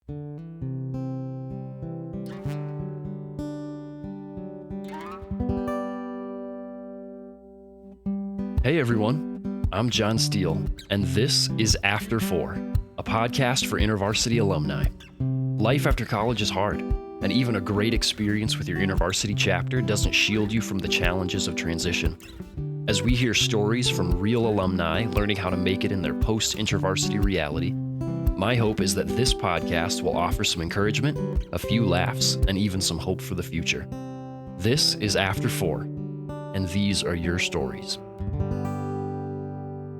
Hey everyone, I'm John Steele, and this is After 4, a podcast for InterVarsity alumni. Life after college is hard, and even a great experience with your InterVarsity chapter doesn't shield you from the challenges of transition. As we hear stories from real alumni learning how to make it in their post-InterVarsity reality, my hope is that this podcast will offer some encouragement, a few laughs, and even some hope for the future. This is After 4, and these are your stories.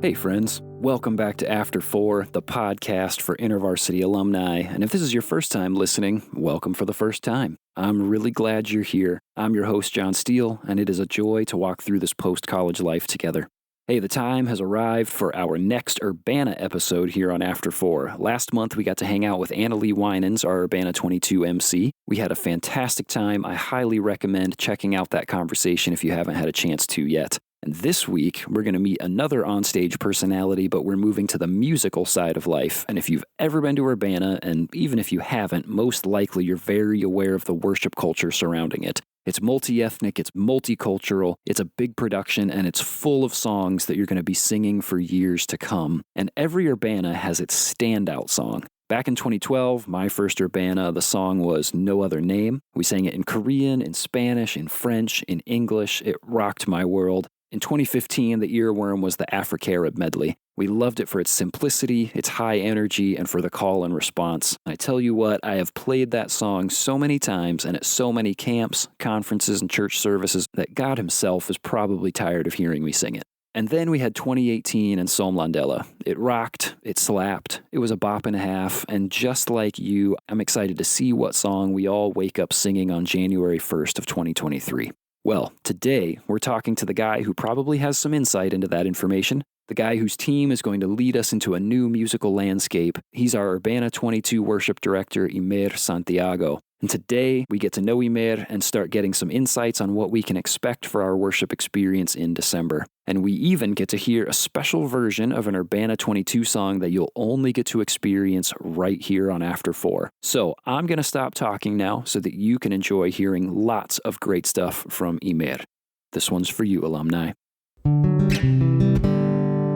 Hey friends, welcome back to After 4, the podcast for InterVarsity alumni. And if this is your first time listening, welcome for the first time. I'm really glad you're here. I'm your host, John Steele, and it is a joy to walk through this post-college life together. Hey, the time has arrived for our next Urbana episode here on After 4. Last month, we got to hang out with Anna Lee Winans, our Urbana 22 MC. We had a fantastic time. I highly recommend checking out that conversation if you haven't had a chance to yet. And this week, we're going to meet another onstage personality, but we're moving to the musical side of life. And if you've ever been to Urbana, and even if you haven't, most likely you're very aware of the worship culture surrounding it. It's multi-ethnic, it's multicultural, it's a big production, and it's full of songs that you're going to be singing for years to come. And every Urbana has its standout song. Back in 2012, my first Urbana, the song was No Other Name. We sang it in Korean, in Spanish, in French, in English. It rocked my world. In 2015, the earworm was the Afro-Carib medley. We loved it for its simplicity, its high energy, and for the call and response. I tell you what, I have played that song so many times and at so many camps, conferences, and church services that God himself is probably tired of hearing me sing it. And then we had 2018 and Som Landella. It rocked, it slapped, it was a bop and a half, and just like you, I'm excited to see what song we all wake up singing on January 1st of 2023. Well, today, we're talking to the guy who probably has some insight into that information, the guy whose team is going to lead us into a new musical landscape. He's our Urbana 22 worship director, Imer Santiago. And today, we get to know Imer and start getting some insights on what we can expect for our worship experience in December. And we even get to hear a special version of an Urbana 22 song that you'll only get to experience right here on After 4. So I'm going to stop talking now so that you can enjoy hearing lots of great stuff from Imer. This one's for you, alumni.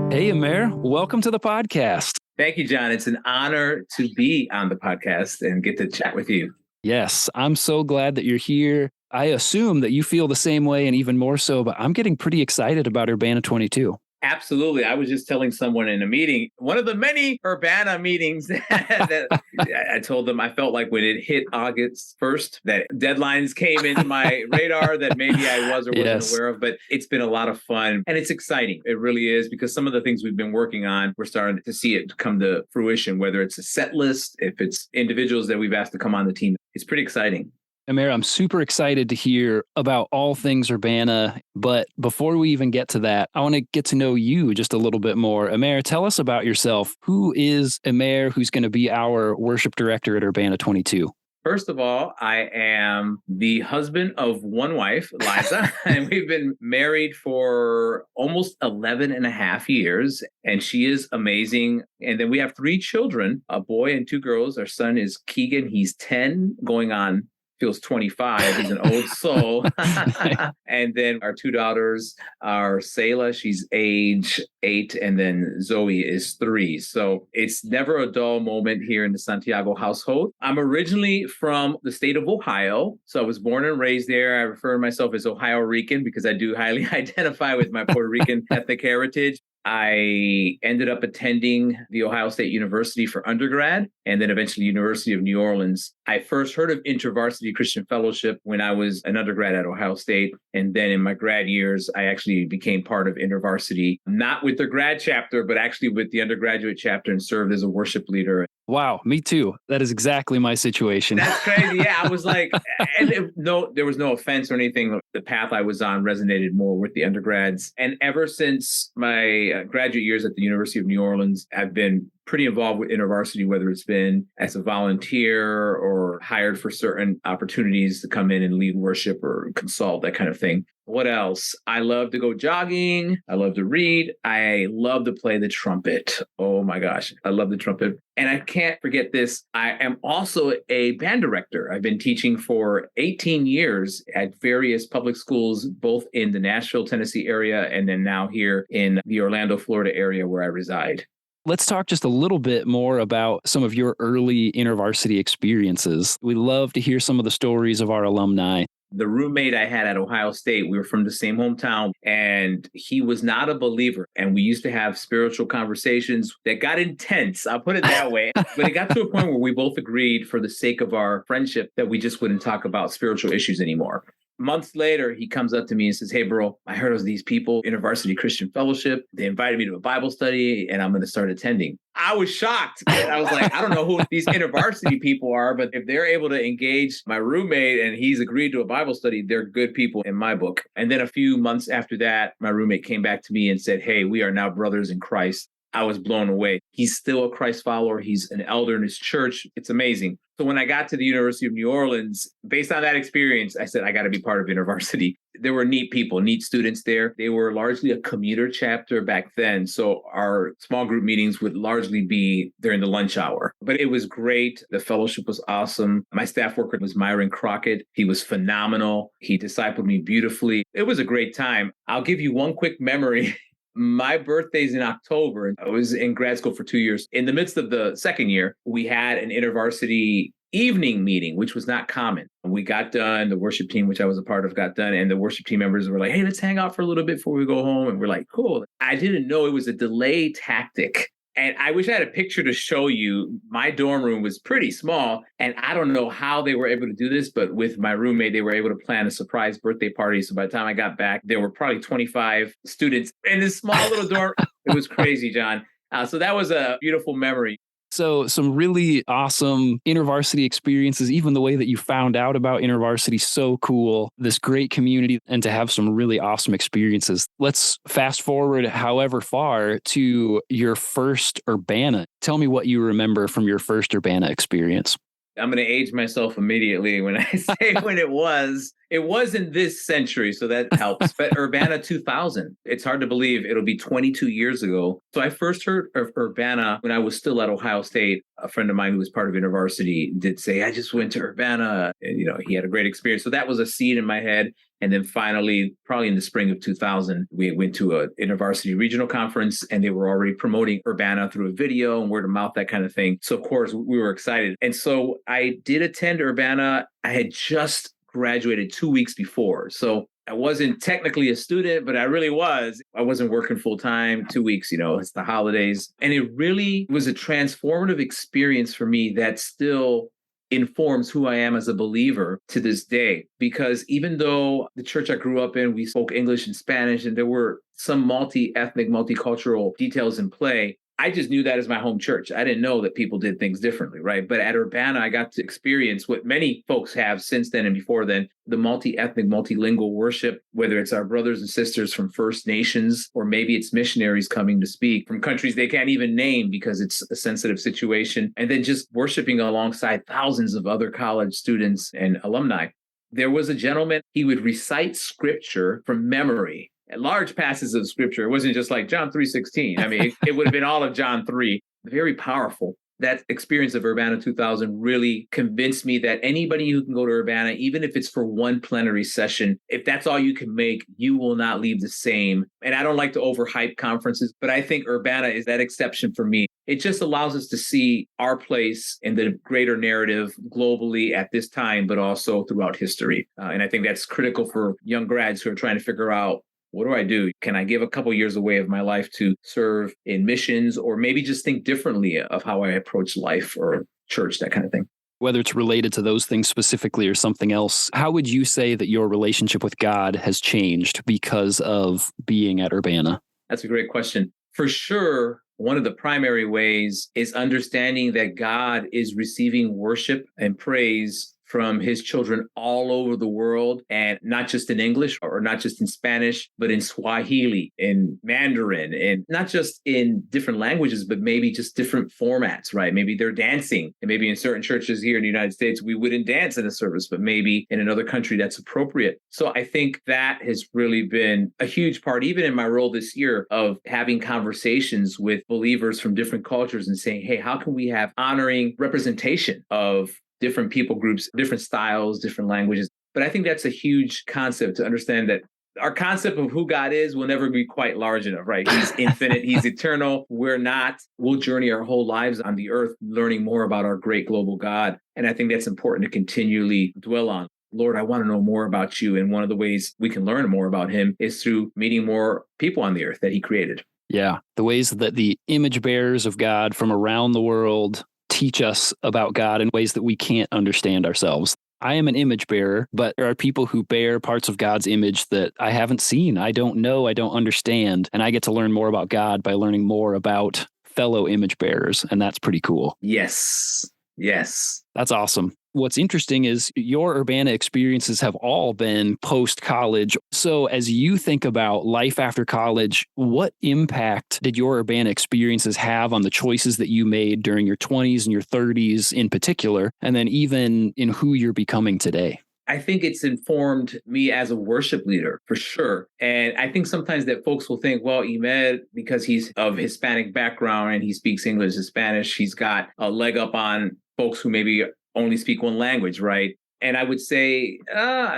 Hey, Imer, welcome to the podcast. Thank you, John. It's an honor to be on the podcast and get to chat with you. Yes, I'm so glad that you're here. I assume that you feel the same way and even more so, but I'm getting pretty excited about Urbana 22. Absolutely. I was just telling someone in a meeting, one of the many Urbana meetings that I told them I felt like when it hit August 1st, that deadlines came into my radar that maybe I was or wasn't aware of, but it's been a lot of fun and it's exciting. It really is, because some of the things we've been working on, we're starting to see it come to fruition, whether it's a set list, if it's individuals that we've asked to come on the team. It's pretty exciting. Imer, I'm super excited to hear about all things Urbana, but before we even get to that, I want to get to know you just a little bit more. Imer, tell us about yourself. Who is Imer, who's going to be our worship director at Urbana 22? First of all, I am the husband of one wife, Liza, and we've been married for almost 11 and a half years, and she is amazing. And then we have 3 children, a boy and 2 girls. Our son is Keegan. He's 10, going on feels 25. He's an old soul. And then our 2 daughters are Selah, she's age 8, and then Zoe is 3. So it's never a dull moment here in the Santiago household. I'm originally from the state of Ohio. So I was born and raised there. I refer to myself as Ohio Rican because I do highly identify with my Puerto Rican ethnic heritage. I ended up attending The Ohio State University for undergrad and then eventually University of New Orleans. I first heard of InterVarsity Christian Fellowship when I was an undergrad at Ohio State. And then in my grad years, I actually became part of InterVarsity, not with the grad chapter, but actually with the undergraduate chapter and served as a worship leader. Wow, me too. That is exactly my situation. That's crazy. Yeah, I was like, there was no offense or anything. The path I was on resonated more with the undergrads. And ever since my graduate years at the University of New Orleans, I've been pretty involved with InterVarsity, whether it's been as a volunteer or hired for certain opportunities to come in and lead worship or consult, that kind of thing. What else? I love to go jogging. I love to read. I love to play the trumpet. Oh my gosh, I love the trumpet. And I can't forget this. I am also a band director. I've been teaching for 18 years at various public schools, both in the Nashville, Tennessee area, and then now here in the Orlando, Florida area where I reside. Let's talk just a little bit more about some of your early InterVarsity experiences. We love to hear some of the stories of our alumni. The roommate I had at Ohio State, we were from the same hometown, and he was not a believer. And we used to have spiritual conversations that got intense. I'll put it that way. But it got to a point where we both agreed, for the sake of our friendship, that we just wouldn't talk about spiritual issues anymore. Months later, he comes up to me and says, "Hey, bro, I heard of these people, InterVarsity Christian Fellowship. They invited me to a Bible study and I'm going to start attending." I was shocked. And I was like, I don't know who these InterVarsity people are, but if they're able to engage my roommate and he's agreed to a Bible study, they're good people in my book. And then a few months after that, my roommate came back to me and said, "Hey, we are now brothers in Christ." I was blown away. He's still a Christ follower. He's an elder in his church. It's amazing. So when I got to the University of New Orleans, based on that experience, I said, I got to be part of InterVarsity. There were neat people, neat students there. They were largely a commuter chapter back then. So our small group meetings would largely be during the lunch hour. But it was great. The fellowship was awesome. My staff worker was Myron Crockett. He was phenomenal. He discipled me beautifully. It was a great time. I'll give you one quick memory. My birthday's in October. I was in grad school for 2 years. In the midst of the second year, we had an InterVarsity evening meeting, which was not common. We got done, the worship team, which I was a part of, got done, and the worship team members were like, "Hey, let's hang out for a little bit before we go home." And we're like, "Cool." I didn't know it was a delay tactic. And I wish I had a picture to show you. My dorm room was pretty small, and I don't know how they were able to do this, but with my roommate, they were able to plan a surprise birthday party. So by the time I got back, there were probably 25 students in this small little dorm. It was crazy, John. So that was a beautiful memory. So some really awesome InterVarsity experiences, even the way that you found out about InterVarsity, so cool. This great community, and to have some really awesome experiences. Let's fast forward however far to your first Urbana. Tell me what you remember from your first Urbana experience. I'm going to age myself immediately when I say when it was. It wasn't this century, so that helps. But Urbana 2000, it's hard to believe it'll be 22 years ago. So I first heard of Urbana when I was still at Ohio State. A friend of mine who was part of InterVarsity did say, "I just went to Urbana." And, he had a great experience. So that was a seed in my head. And then finally, probably in the spring of 2000, we went to an InterVarsity regional conference, and they were already promoting Urbana through a video and word of mouth, that kind of thing. So of course, we were excited. And so I did attend Urbana. I had just graduated 2 weeks before. So I wasn't technically a student, but I really was. I wasn't working full time, 2 weeks, it's the holidays. And it really was a transformative experience for me that still informs who I am as a believer to this day. Because even though the church I grew up in, we spoke English and Spanish, and there were some multi-ethnic, multicultural details in play, I just knew that as my home church. I didn't know that people did things differently, right? But at Urbana, I got to experience what many folks have since then and before then, the multi-ethnic, multilingual worship, whether it's our brothers and sisters from First Nations, or maybe it's missionaries coming to speak from countries they can't even name because it's a sensitive situation, and then just worshiping alongside thousands of other college students and alumni. There was a gentleman, he would recite scripture from memory. Large passages of scripture. It wasn't just like John 3:16. I mean, it would have been all of John 3. Very powerful. That experience of Urbana 2000 really convinced me that anybody who can go to Urbana, even if it's for one plenary session, if that's all you can make, you will not leave the same. And I don't like to overhype conferences, but I think Urbana is that exception for me. It just allows us to see our place in the greater narrative globally at this time, but also throughout history. And I think that's critical for young grads who are trying to figure out, what do I do? Can I give a couple years away of my life to serve in missions, or maybe just think differently of how I approach life or church, that kind of thing? Whether it's related to those things specifically or something else, how would you say that your relationship with God has changed because of being at Urbana? That's a great question. For sure, one of the primary ways is understanding that God is receiving worship and praise from his children all over the world, and not just in English or not just in Spanish, but in Swahili, in Mandarin, and not just in different languages, but maybe just different formats, right? Maybe they're dancing, and maybe in certain churches here in the United States, we wouldn't dance in a service, but maybe in another country that's appropriate. So I think that has really been a huge part, even in my role this year, of having conversations with believers from different cultures and saying, hey, how can we have honoring representation of different people groups, different styles, different languages? But I think that's a huge concept to understand that our concept of who God is will never be quite large enough, right? He's infinite. He's eternal. We're not. We'll journey our whole lives on the earth, learning more about our great global God. And I think that's important to continually dwell on. Lord, I want to know more about you. And one of the ways we can learn more about him is through meeting more people on the earth that he created. Yeah, the ways that the image bearers of God from around the world teach us about God in ways that we can't understand ourselves. I am an image bearer, but there are people who bear parts of God's image that I haven't seen. I don't know. I don't understand. And I get to learn more about God by learning more about fellow image bearers. And that's pretty cool. Yes. Yes. That's awesome. What's interesting is your Urbana experiences have all been post-college. So as you think about life after college, what impact did your Urbana experiences have on the choices that you made during your 20s and your 30s in particular, and then even in who you're becoming today? I think it's informed me as a worship leader for sure. And I think sometimes that folks will think, well, Imer, because he's of Hispanic background and he speaks English and Spanish, he's got a leg up on folks who maybe only speak one language, right? And I would say,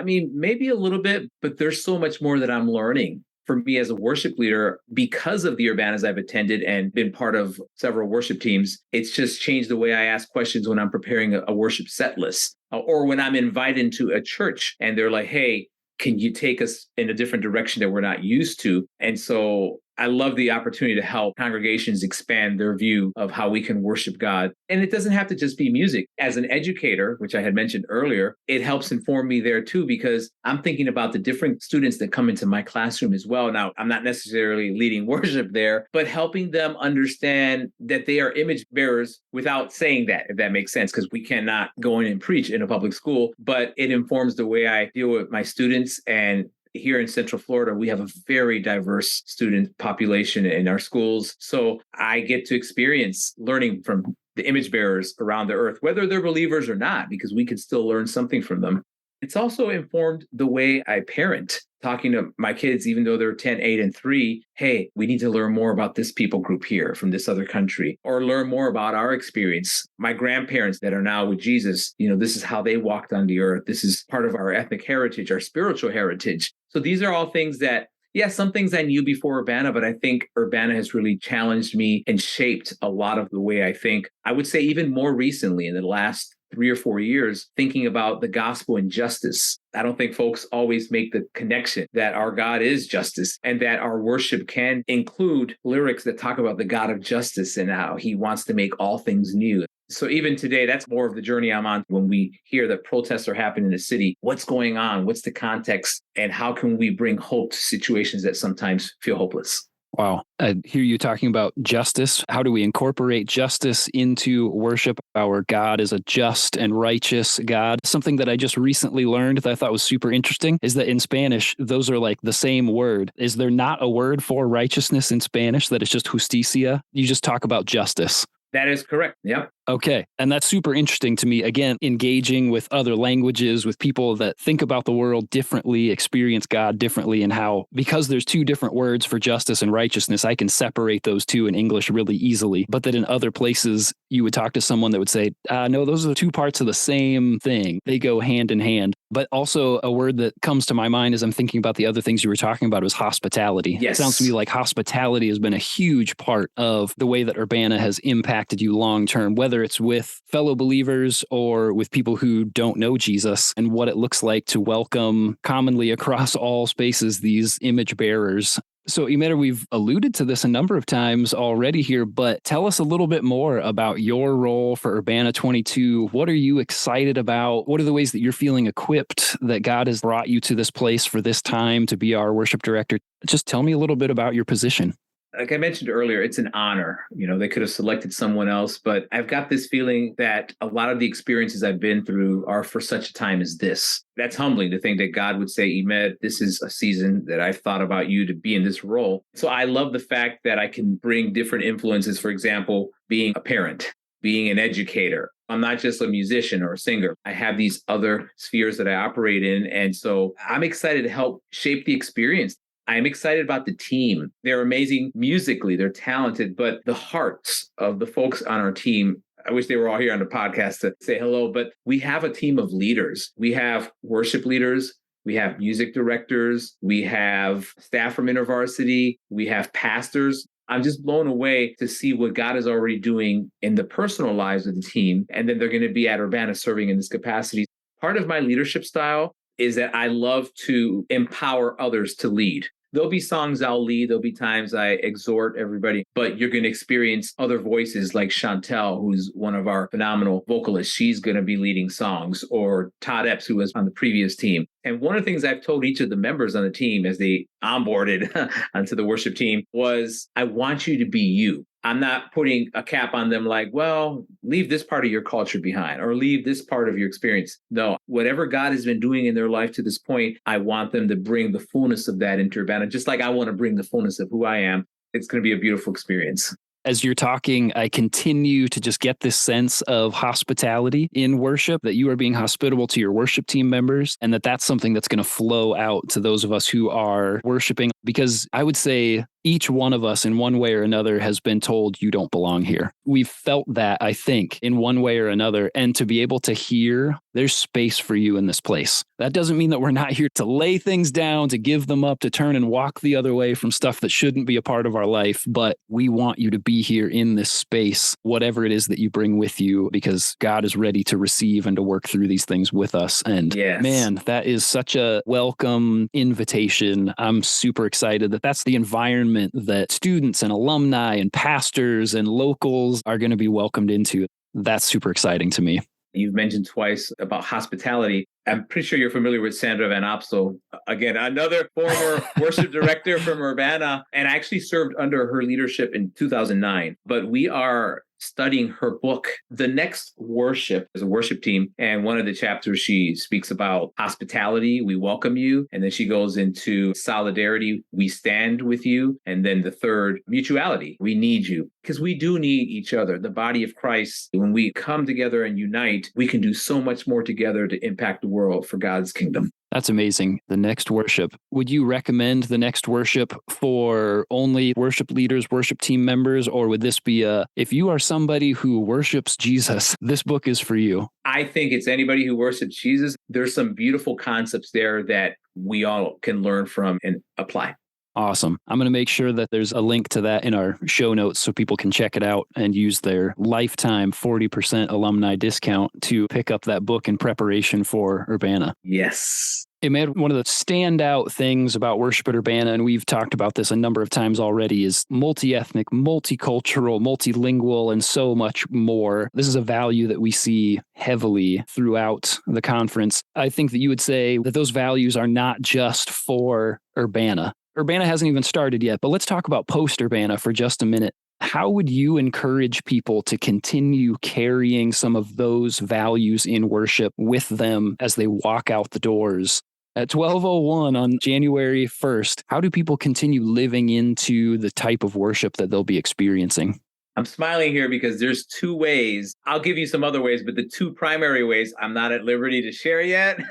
maybe a little bit, but there's so much more that I'm learning. For me as a worship leader, because of the Urbanas I've attended and been part of several worship teams, it's just changed the way I ask questions when I'm preparing a worship set list, or when I'm invited to a church and they're like, hey, can you take us in a different direction that we're not used to? And so I love the opportunity to help congregations expand their view of how we can worship God. And it doesn't have to just be music. As an educator, which I had mentioned earlier, it helps inform me there too, because I'm thinking about the different students that come into my classroom as well. Now, I'm not necessarily leading worship there, but helping them understand that they are image bearers without saying that, if that makes sense, because we cannot go in and preach in a public school, but it informs the way I deal with my students. And here in Central Florida, we have a very diverse student population in our schools. So I get to experience learning from the image bearers around the earth, whether they're believers or not, because we can still learn something from them. It's also informed the way I parent, talking to my kids, even though they're 10, 8, and 3, hey, we need to learn more about this people group here from this other country, or learn more about our experience. My grandparents that are now with Jesus, this is how they walked on the earth. This is part of our ethnic heritage, our spiritual heritage. So these are all things that, some things I knew before Urbana, but I think Urbana has really challenged me and shaped a lot of the way I think. I would say even more recently in the last 3 or 4 years, thinking about the gospel and justice. I don't think folks always make the connection that our God is justice and that our worship can include lyrics that talk about the God of justice and how he wants to make all things new. So even today, that's more of the journey I'm on when we hear that protests are happening in the city. What's going on? What's the context? And how can we bring hope to situations that sometimes feel hopeless? Wow. I hear you talking about justice. How do we incorporate justice into worship? Our God is a just and righteous God. Something that I just recently learned that I thought was super interesting is that in Spanish, those are like the same word. Is there not a word for righteousness in Spanish that is just justicia? You just talk about justice. That is correct. Yep. Okay. And that's super interesting to me. Again, engaging with other languages, with people that think about the world differently, experience God differently, and how, because there's two different words for justice and righteousness, I can separate those two in English really easily. But that in other places, you would talk to someone that would say, no, those are two parts of the same thing. They go hand in hand. But also a word that comes to my mind as I'm thinking about the other things you were talking about was hospitality. Yes. It sounds to me like hospitality has been a huge part of the way that Urbana has impacted you long term, whether it's with fellow believers or with people who don't know Jesus, and what it looks like to welcome commonly across all spaces these image bearers. So, Imer, we've alluded to this a number of times already here, but tell us a little bit more about your role for Urbana 22. What are you excited about? What are the ways that you're feeling equipped that God has brought you to this place for this time to be our worship director? Just tell me a little bit about your position. Like I mentioned earlier, it's an honor. They could have selected someone else, but I've got this feeling that a lot of the experiences I've been through are for such a time as this. That's humbling to think that God would say, Imer, this is a season that I've thought about you to be in this role. So I love the fact that I can bring different influences, for example, being a parent, being an educator. I'm not just a musician or a singer. I have these other spheres that I operate in. And so I'm excited to help shape the experience. I'm excited about the team. They're amazing musically, they're talented, but the hearts of the folks on our team, I wish they were all here on the podcast to say hello, but we have a team of leaders. We have worship leaders. We have music directors. We have staff from InterVarsity. We have pastors. I'm just blown away to see what God is already doing in the personal lives of the team. And then they're going to be at Urbana serving in this capacity. Part of my leadership style is that I love to empower others to lead. There'll be songs I'll lead. There'll be times I exhort everybody, but you're going to experience other voices like Chantel, who's one of our phenomenal vocalists. She's going to be leading songs, or Todd Epps, who was on the previous team. And one of the things I've told each of the members on the team as they onboarded onto the worship team was, I want you to be you. I'm not putting a cap on them like, well, leave this part of your culture behind or leave this part of your experience. No, whatever God has been doing in their life to this point, I want them to bring the fullness of that into Urbana, just like I want to bring the fullness of who I am. It's going to be a beautiful experience. As you're talking, I continue to just get this sense of hospitality in worship, that you are being hospitable to your worship team members, and that's something that's going to flow out to those of us who are worshiping. Because I would say each one of us in one way or another has been told you don't belong here. We've felt that, I think, in one way or another. And to be able to hear there's space for you in this place. That doesn't mean that we're not here to lay things down, to give them up, to turn and walk the other way from stuff that shouldn't be a part of our life. But we want you to be here in this space, whatever it is that you bring with you, because God is ready to receive and to work through these things with us. And yes, man, that is such a welcome invitation. I'm super excited that that's the environment that students and alumni and pastors and locals are going to be welcomed into. That's super exciting to me. You've mentioned twice about hospitality. I'm pretty sure you're familiar with Sandra Van Opsel. Again, another former worship director from Urbana, and I actually served under her leadership in 2009. But we are studying her book, The Next Worship, as a worship team. And one of the chapters, she speaks about hospitality, we welcome you. And then she goes into solidarity, we stand with you. And then the third, mutuality, we need you. Because we do need each other. The body of Christ, when we come together and unite, we can do so much more together to impact the world for God's kingdom. That's amazing. The Next Worship. Would you recommend The Next Worship for only worship leaders, worship team members, or would this be if you are somebody who worships Jesus, this book is for you? I think it's anybody who worships Jesus. There's some beautiful concepts there that we all can learn from and apply. Awesome. I'm going to make sure that there's a link to that in our show notes so people can check it out and use their lifetime 40% alumni discount to pick up that book in preparation for Urbana. Yes. Imer, one of the standout things about worship at Urbana, and we've talked about this a number of times already, is multi-ethnic, multicultural, multilingual, and so much more. This is a value that we see heavily throughout the conference. I think that you would say that those values are not just for Urbana. Urbana hasn't even started yet, but let's talk about post-Urbana for just a minute. How would you encourage people to continue carrying some of those values in worship with them as they walk out the doors? At 12:01 on January 1st, how do people continue living into the type of worship that they'll be experiencing? I'm smiling here because there's two ways. I'll give you some other ways, but the two primary ways I'm not at liberty to share yet,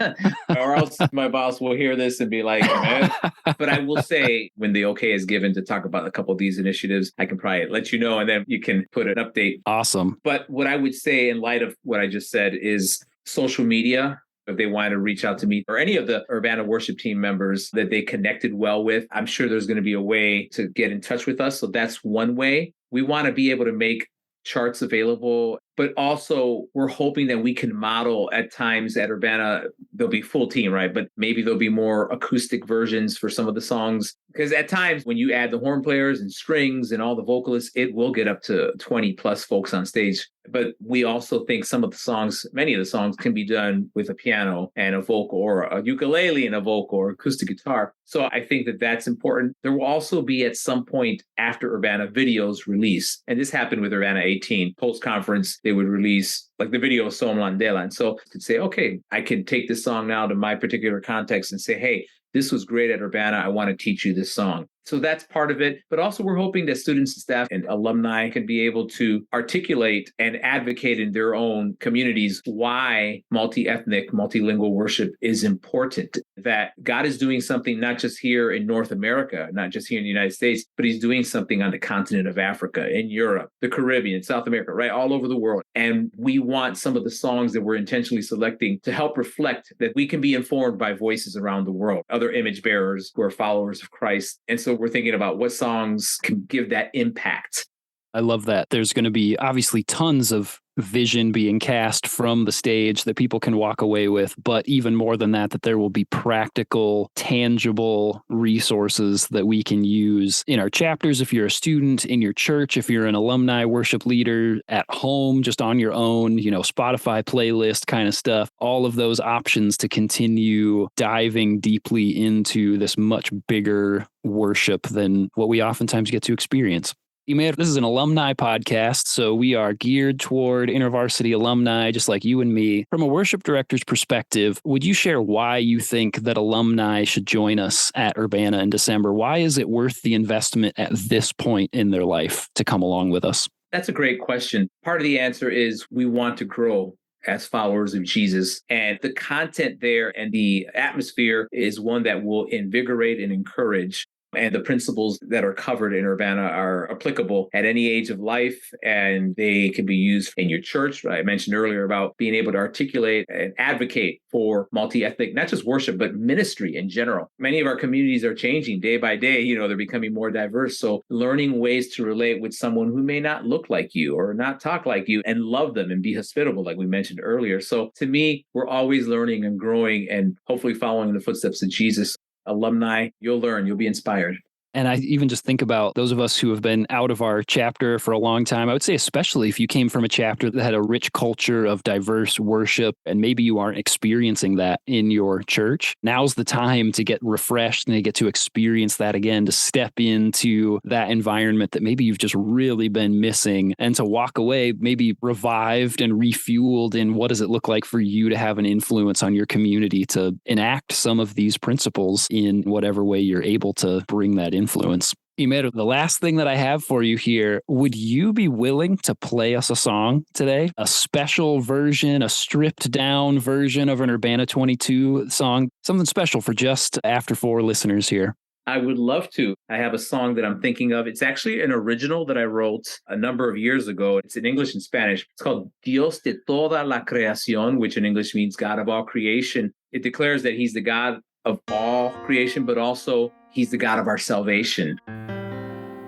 or else my boss will hear this and be like, man. But I will say when the okay is given to talk about a couple of these initiatives, I can probably let you know, and then you can put an update. Awesome. But what I would say in light of what I just said is social media. If they want to reach out to me or any of the Urbana worship team members that they connected well with, I'm sure there's going to be a way to get in touch with us. So that's one way. We want to be able to make charts available, but also we're hoping that we can model at times at Urbana there'll be full team, right? But maybe there'll be more acoustic versions for some of the songs. Because at times when you add the horn players and strings and all the vocalists, it will get up to 20 plus folks on stage. But we also think some of the songs, many of the songs can be done with a piano and a vocal, or a ukulele and a vocal, or acoustic guitar. So I think that that's important. There will also be at some point after Urbana videos release. And this happened with Urbana 18. Post-conference, they would release like the video of Som Landela. And so to say, okay, I can take this song now to my particular context and say, hey, this was great at Urbana. I want to teach you this song. So that's part of it. But also we're hoping that students and staff and alumni can be able to articulate and advocate in their own communities why multi-ethnic, multilingual worship is important. That God is doing something not just here in North America, not just here in the United States, but he's doing something on the continent of Africa, in Europe, the Caribbean, South America, right? All over the world. And we want some of the songs that we're intentionally selecting to help reflect that we can be informed by voices around the world, other image bearers who are followers of Christ. And so we're thinking about what songs can give that impact. I love that. There's going to be obviously tons of vision being cast from the stage that people can walk away with, but even more than that, that there will be practical, tangible resources that we can use in our chapters. If you're a student, in your church, if you're an alumni worship leader, at home, just on your own, Spotify playlist kind of stuff, all of those options to continue diving deeply into this much bigger worship than what we oftentimes get to experience. Imer, this is an alumni podcast, so we are geared toward InterVarsity alumni, just like you and me. From a worship director's perspective, would you share why you think that alumni should join us at Urbana in December? Why is it worth the investment at this point in their life to come along with us? That's a great question. Part of the answer is we want to grow as followers of Jesus. And the content there and the atmosphere is one that will invigorate and encourage. And the principles that are covered in Urbana are applicable at any age of life, and they can be used in your church. I mentioned earlier about being able to articulate and advocate for multi-ethnic, not just worship, but ministry in general. Many of our communities are changing day by day. They're becoming more diverse. So learning ways to relate with someone who may not look like you or not talk like you and love them and be hospitable, like we mentioned earlier. So to me, we're always learning and growing and hopefully following in the footsteps of Jesus. Alumni, you'll learn, you'll be inspired. And I even just think about those of us who have been out of our chapter for a long time. I would say, especially if you came from a chapter that had a rich culture of diverse worship, and maybe you aren't experiencing that in your church, now's the time to get refreshed and to get to experience that again, to step into that environment that maybe you've just really been missing, and to walk away maybe revived and refueled in what does it look like for you to have an influence on your community to enact some of these principles in whatever way you're able to bring that influence. Imer, the last thing that I have for you here, would you be willing to play us a song today? A special version, a stripped down version of an Urbana 22 song, something special for just After Four listeners here. I would love to. I have a song that I'm thinking of. It's actually an original that I wrote a number of years ago. It's in English and Spanish. It's called Dios de toda la creación, which in English means God of all creation. It declares that he's the God of all creation, but also he's the God of our salvation.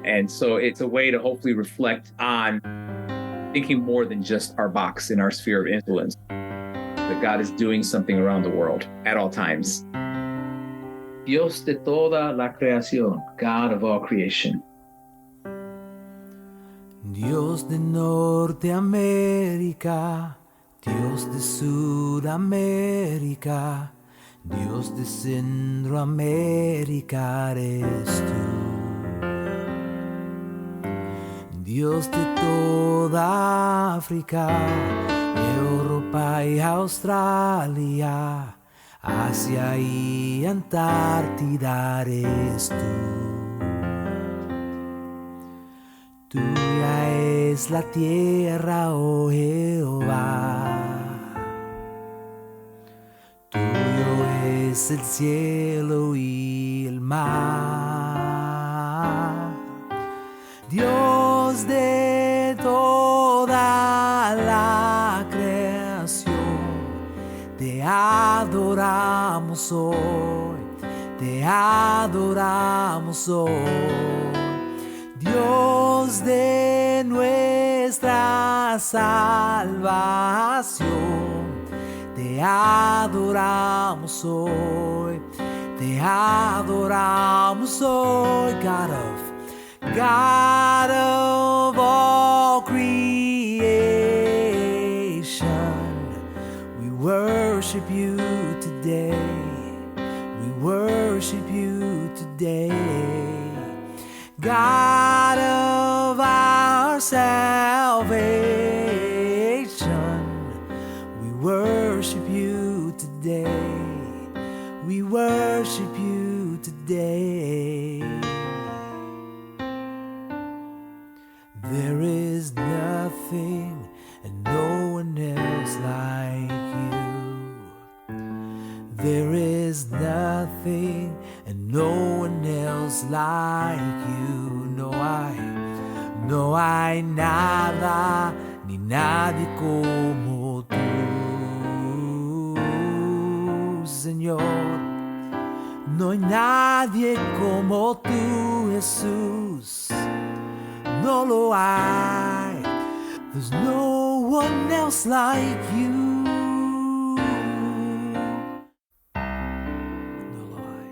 And so it's a way to hopefully reflect on thinking more than just our box in our sphere of influence, that God is doing something around the world at all times. Dios de toda la creación, God of all creation. Dios de Norteamérica, Dios de Sudamérica, Dios de Centroamérica eres tú. Dios de toda África, Europa y Australia, Asia y Antártida eres tú. Tuya es la tierra, oh Jehová. Tuyo es el cielo y el mar. Dios de toda la creación, te adoramos hoy, te adoramos hoy. Dios de nuestra salvación, te adoramos hoy, te adoramos hoy, God of all creation. We worship you today, we worship you today, God of our salvation. We worship you today, we worship you today. There is nothing and no one else like you. There is nothing and no one else like you. No hay nada ni nadie como tú, Señor. No hay nadie como tú, Jesús. No lo hay. There's no one else like you. No lo hay.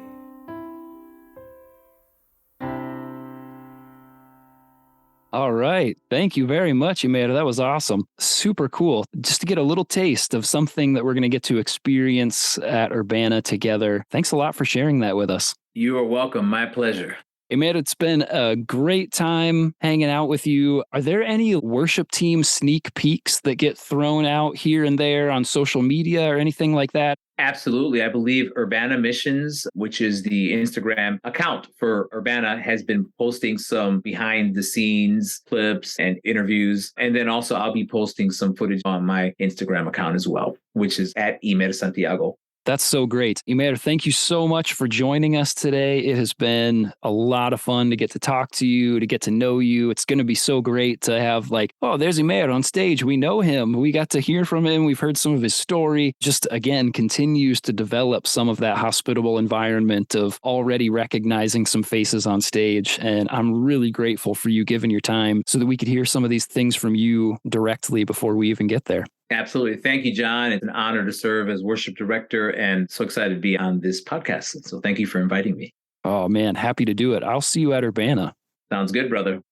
All right. Thank you very much, Imer. That was awesome. Super cool. Just to get a little taste of something that we're going to get to experience at Urbana together. Thanks a lot for sharing that with us. You are welcome. My pleasure. Imer, it's been a great time hanging out with you. Are there any worship team sneak peeks that get thrown out here and there on social media or anything like that? Absolutely. I believe Urbana Missions, which is the Instagram account for Urbana, has been posting some behind the scenes clips and interviews. And then also I'll be posting some footage on my Instagram account as well, which is at Imer Santiago. That's so great. Imer, thank you so much for joining us today. It has been a lot of fun to get to talk to you, to get to know you. It's going to be so great to have there's Imer on stage. We know him. We got to hear from him. We've heard some of his story. Just, again, continues to develop some of that hospitable environment of already recognizing some faces on stage. And I'm really grateful for you giving your time so that we could hear some of these things from you directly before we even get there. Absolutely. Thank you, John. It's an honor to serve as worship director and so excited to be on this podcast. So thank you for inviting me. Oh, man. Happy to do it. I'll see you at Urbana. Sounds good, brother.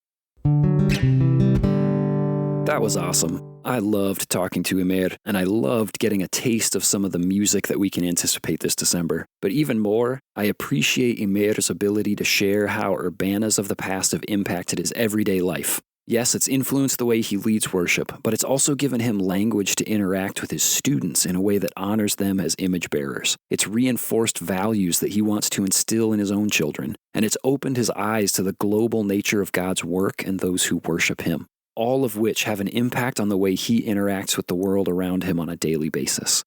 That was awesome. I loved talking to Imer, and I loved getting a taste of some of the music that we can anticipate this December. But even more, I appreciate Imer's ability to share how Urbanas of the past have impacted his everyday life. Yes, it's influenced the way he leads worship, but it's also given him language to interact with his students in a way that honors them as image bearers. It's reinforced values that he wants to instill in his own children, and it's opened his eyes to the global nature of God's work and those who worship him, all of which have an impact on the way he interacts with the world around him on a daily basis.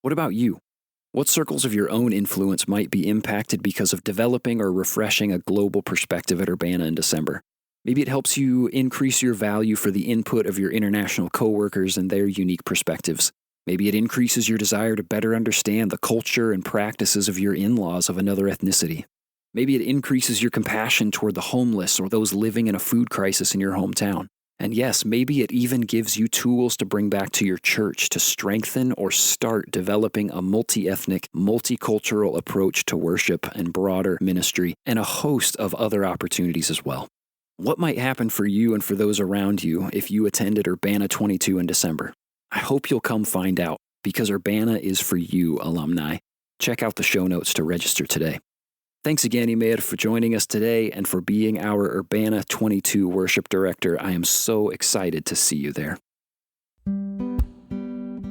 What about you? What circles of your own influence might be impacted because of developing or refreshing a global perspective at Urbana in December? Maybe it helps you increase your value for the input of your international coworkers and their unique perspectives. Maybe it increases your desire to better understand the culture and practices of your in-laws of another ethnicity. Maybe it increases your compassion toward the homeless or those living in a food crisis in your hometown. And yes, maybe it even gives you tools to bring back to your church to strengthen or start developing a multi-ethnic, multicultural approach to worship and broader ministry, and a host of other opportunities as well. What might happen for you and for those around you if you attended Urbana 22 in December? I hope you'll come find out, because Urbana is for you, alumni. Check out the show notes to register today. Thanks again, Imer, for joining us today and for being our Urbana 22 worship director. I am so excited to see you there.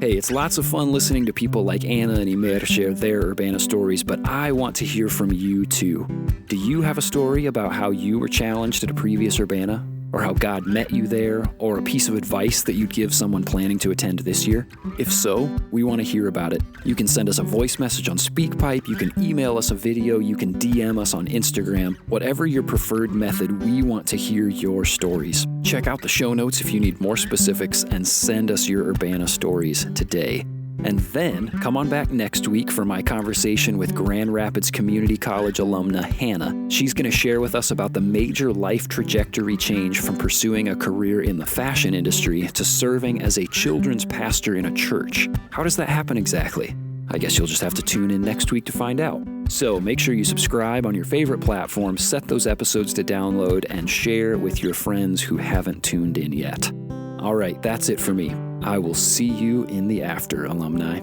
Hey, it's lots of fun listening to people like Anna and Imer share their Urbana stories, but I want to hear from you too. Do you have a story about how you were challenged at a previous Urbana? Or how God met you there? Or a piece of advice that you'd give someone planning to attend this year? If so, we want to hear about it. You can send us a voice message on SpeakPipe, you can email us a video, you can DM us on Instagram. Whatever your preferred method, we want to hear your stories. Check out the show notes if you need more specifics and send us your Urbana stories today. And then come on back next week for my conversation with Grand Rapids Community College alumna Hannah. She's going to share with us about the major life trajectory change from pursuing a career in the fashion industry to serving as a children's pastor in a church. How does that happen exactly? I guess you'll just have to tune in next week to find out. So make sure you subscribe on your favorite platform, set those episodes to download, and share with your friends who haven't tuned in yet. All right, that's it for me. I will see you in the after, alumni.